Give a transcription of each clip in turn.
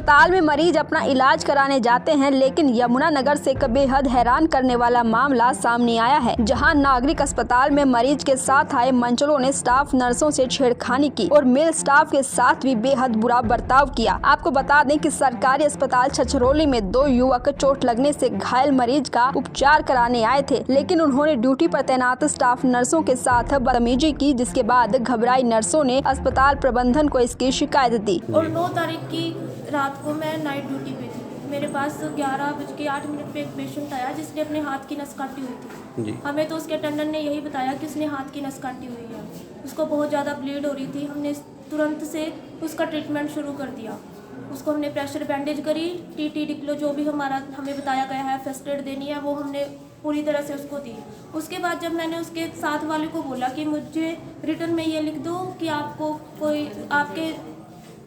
अस्पताल में मरीज अपना इलाज कराने जाते हैं, लेकिन यमुनानगर से एक बेहद हैरान करने वाला मामला सामने आया है, जहां नागरिक अस्पताल में मरीज के साथ आए मंचलों ने स्टाफ नर्सों से छेड़खानी की और मेल स्टाफ के साथ भी बेहद बुरा बर्ताव किया। आपको बता दें कि सरकारी अस्पताल छछरौली में 2 युवक चोट लगने से घायल मरीज का उपचार कराने आए थे, लेकिन उन्होंने ड्यूटी पर तैनात स्टाफ नर्सों के साथ बदतमीजी की, जिसके बाद घबराई नर्सों ने अस्पताल प्रबंधन को इसकी शिकायत दी। और 9 तारीख की रात को मैं नाइट ड्यूटी पे थी। मेरे पास 11:08 पे एक पेशेंट आया जिसने अपने हाथ की नस काटी हुई थी। हमें तो उसके अटेंडेंट ने यही बताया कि उसने हाथ की नस काटी हुई है, उसको बहुत ज़्यादा ब्लीड हो रही थी। हमने तुरंत से उसका ट्रीटमेंट शुरू कर दिया। उसको हमने प्रेशर बैंडेज करी, टीटी डिक्लो जो भी हमें बताया गया है फर्स्ट एड देनी है, वो हमने पूरी तरह से उसको दी। उसके बाद जब मैंने उसके साथ वाले को बोला कि मुझे रिटर्न में ये लिख दो कि आपको कोई आपके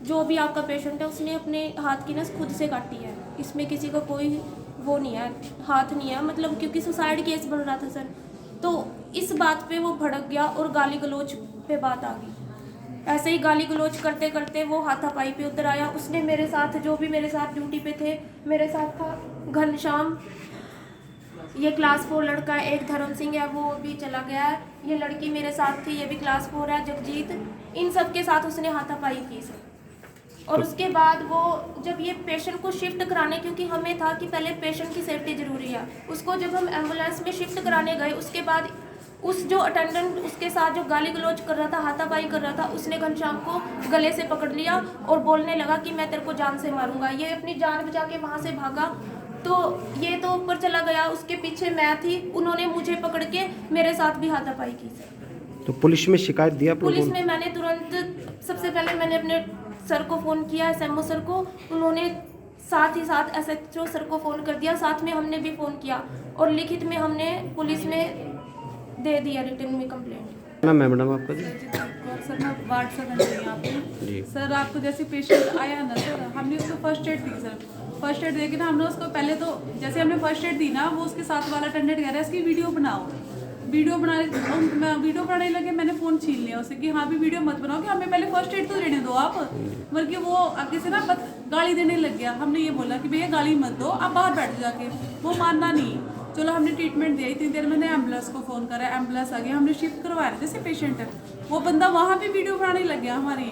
जो भी आपका पेशेंट है उसने अपने हाथ की नस खुद से काटी है, इसमें किसी का कोई वो नहीं है, हाथ नहीं है, मतलब क्योंकि सुसाइड केस बन रहा था सर। तो इस बात पे वो भड़क गया और गाली गलौज पे बात आ गई। ऐसे ही गाली गलौज करते करते वो हाथापाई पे उतर आया। उसने मेरे साथ जो भी मेरे साथ ड्यूटी पे थे, मेरे साथ था घनश्याम, ये क्लास 4 लड़का है, एक धर्म सिंह है वो भी चला गया है, ये लड़की मेरे साथ थी ये भी क्लास 4 है, जगजीत, इन सब के साथ उसने हाथापाई की सर। और उसके बाद वो जब ये पेशेंट को शिफ्ट कराने, क्योंकि हमें था कि पहले पेशेंट की सेफ्टी ज़रूरी है, उसको जब हम एम्बुलेंस में शिफ्ट कराने गए उसके बाद उस जो अटेंडेंट उसके साथ जो गाली गलौज कर रहा था, हाथापाई कर रहा था, उसने घनश्याम को गले से पकड़ लिया और बोलने लगा कि मैं तेरे को जान से मारूंगा। ये अपनी जान बचा के वहाँ से भागा, तो ये तो ऊपर चला गया, उसके पीछे मैं थी, उन्होंने मुझे पकड़ के मेरे साथ भी हाथापाई की सर। तो पुलिस में शिकायत दिया? पुलिस में मैंने तुरंत सबसे पहले मैंने अपने सर को फ़ोन किया, SMO सर को, उन्होंने साथ ही साथ SHO सर को फ़ोन कर दिया, साथ में हमने भी फ़ोन किया और लिखित में हमने पुलिस में दे दिया रिटर्न में कंप्लेंट। ना मैडम आपका जी? सर मैं वार्ड से बन रही आपको सर। आपको जैसे पेशेंट आया ना सर, हमने उसको फर्स्ट एड दी सर। फर्स्ट एड देके ना हमने उसको पहले तो जैसे हमने फर्स्ट एड दी ना, वो उसके साथ वाला अटेंडेंट कह रहा है इसकी वीडियो बनाओ। वीडियो बनाने लगे, मैंने फ़ोन छीन लिया उससे कि हाँ भी वीडियो मत बनाओ, कि हमें पहले फर्स्ट एड तो देने दो आप। बल्कि वो आगे से ना गाली देने लग गया। हमने ये बोला कि भैया गाली मत दो, आप बाहर बैठ जाके, वो मानना नहीं। चलो हमने ट्रीटमेंट दिया, इतनी देर मैंने एम्बुलेंस को फ़ोन करा, एम्बुलेंस आ गई, हमने शिफ्ट करवाया जैसे पेशेंट है, वो बंदा वहाँ भी वीडियो बनाने लग गया हमारी।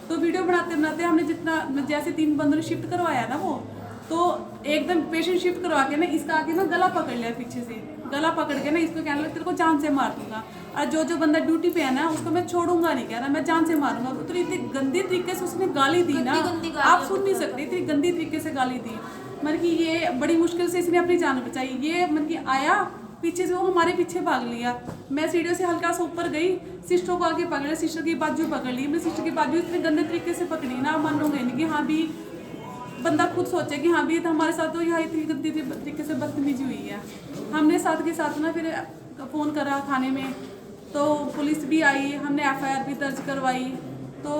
तो वीडियो बनाते बनाते हमने जितना जैसे 3 बंदों ने शिफ्ट करवाया ना, वो तो एकदम पेशेंट शिफ्ट करवा के ना इसका आके ना गला पकड़ लिया पीछे से, गला पकड़ के ना इसको कहने लगा तेरे को जान से मार दूंगा, और जो बंदा ड्यूटी पे है ना उसको मैं छोड़ूंगा नहीं, कह रहा मैं जान से मारूंगा। तो इतनी गंदी तरीके से उसने गाली दी ना, आप सुन नहीं सकते, इतनी गंदी तरीके से गाली दी। मतलब कि ये बड़ी मुश्किल से इसने अपनी जान बचाई। ये मतलब कि आया पीछे से, वो हमारे पीछे भाग लिया। मैं सीढ़ियों से हल्का सा ऊपर गई, सिस्टर को आगे पकड़ा, सिस्टर की बाजू पकड़ ली। मैं सिस्टर की बाजू इतने गंदे तरीके से पकड़ी ना, मानूंगा नहीं कि हाँ भी बंदा खुद सोचे कि हाँ भी तो हमारे साथ तो यहाँ इतनी गंदी तरीके से बदतमीजी हुई है। हमने साथ के साथ ना फिर फ़ोन करा थाने में, तो पुलिस भी आई, हमने FIR भी दर्ज करवाई। तो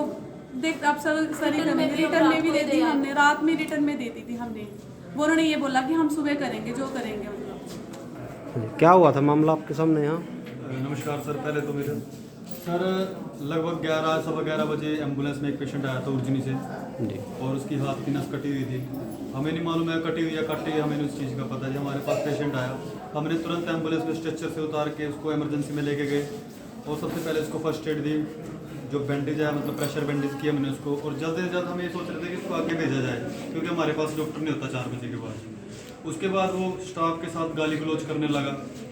देख आप सर रिटर्न में भी दे दी हमने, रात में रिटर्न में दे दी थी हमने। वो उन्होंने ये बोला कि हम सुबह करेंगे जो करेंगे। मतलब क्या हुआ था मामला आपके सामने यहाँ? नमस्कार सर, पहले तो मेरे सर लगभग 11-11:15 बजे एम्बुलेंस में एक पेशेंट आया था उर्जनी से जी, और उसकी हाथ की नस कटी हुई थी। हमें नहीं मालूम है कटी हुई या कटी, हमें उस चीज़ का पता है। हमारे पास पेशेंट आया, हमने तुरंत एम्बुलेंस में स्ट्रेचर से उतार के उसको इमरजेंसी में लेके गए और सबसे पहले उसको फर्स्ट एड दी, जो बैंडेज है मतलब प्रेशर बैंडेज किया मैंने उसको। और जल्द से जल्द हम ये सोच रहे थे कि इसको आगे भेजा जाए, क्योंकि हमारे पास डॉक्टर नहीं होता 4 बजे के बाद। उसके बाद वो स्टाफ के साथ गाली गलौज करने लगा,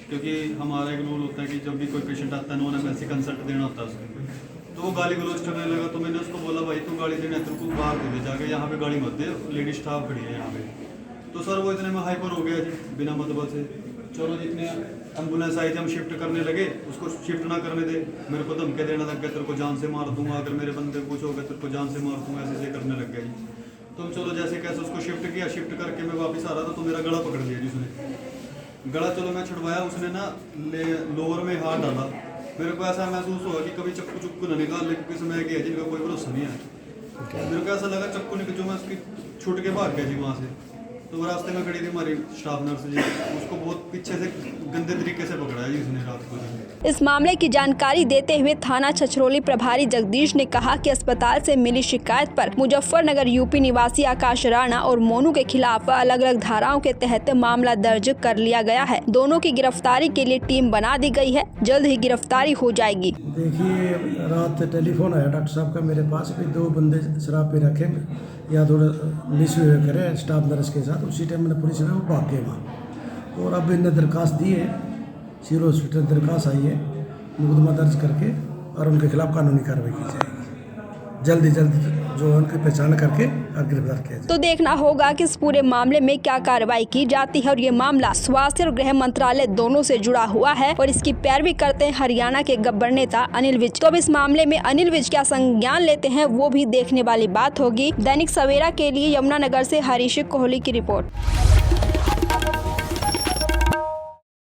क्योंकि हमारा एक रूल होता है कि जब भी कोई पेशेंट आता है नॉन एमएलसी कंसल्ट देना होता है उसको। तो वो गाली गलौज करने लगा, तो मैंने उसको बोला भाई तू गाली देना है तो तू बाहर दे दे जाके, यहाँ पे गाली मत दे, लेडी स्टाफ खड़ी है यहाँ पे। तो सर वो इतने में हाइपर हो गया जी बिना मतलब से। चलो जितने एम्बुलेंस आई थी हम शिफ्ट करने लगे, उसको शिफ्ट ना करने दे, मेरे को धमके देने लग गया तेरे को जान से मार दूंगा, अगर मेरे बंदे को कुछ हो गया तेरे को जान से मार दूंगा, ऐसे करने लग गया जी। तो चलो जैसे कैसे उसको शिफ्ट किया, शिफ्ट करके मैं वापस आ रहा था तो मेरा गला पकड़ लिया जिसने गला। चलो मैं छुड़वाया, उसने ना लोअर में हाथ डाला। मेरे को ऐसा महसूस हुआ कि कभी चक्कू न निकाल ले, क्योंकि समय गया जिनका कोई भरोसा नहीं है। मेरे को ऐसा लगा चक्कू निकल जो मैं उसकी छूट के भाग गया जी वहाँ से। तो वो रास्ते में खड़ी थी हमारी स्टाफ नर्स जी, उसको बहुत पीछे से गंदे तरीके से पकड़ा है जी उसने रात को। इस मामले की जानकारी देते हुए थाना छछरौली प्रभारी जगदीश ने कहा कि अस्पताल से मिली शिकायत पर मुजफ्फरनगर यूपी निवासी आकाश राणा और मोनू के खिलाफ अलग अलग धाराओं के तहत मामला दर्ज कर लिया गया है। दोनों की गिरफ्तारी के लिए टीम बना दी गई है, जल्द ही गिरफ्तारी हो जाएगी। देखिए, रात टेलीफोन आया डॉक्टर साहब का मेरे पास भी 2 बंदे शराब पे रखे या थोड़ा मिसबिहेव करे स्टाफ नर्स के साथ। उसी टाइम मैंने पुलिस में वो भाग गए वहाँ, और अब इन्हें दरखास्त दी है, सिविल हॉस्पिटल दरखास्त आई है, मुकदमा दर्ज करके और उनके खिलाफ कानूनी कार्रवाई की जाएगी। जल्द ही जल्द जो उनकी पहचान करके और गिरफ्तार किया जाए। तो देखना होगा कि इस पूरे मामले में क्या कार्रवाई की जाती है। और ये मामला स्वास्थ्य और गृह मंत्रालय दोनों से जुड़ा हुआ है और इसकी पैरवी करते हैं हरियाणा के गब्बर नेता अनिल विज। तो अब इस मामले में अनिल विज क्या संज्ञान लेते हैं वो भी देखने वाली बात होगी। दैनिक सवेरा के लिए यमुनानगर से हरीश कोहली की रिपोर्ट।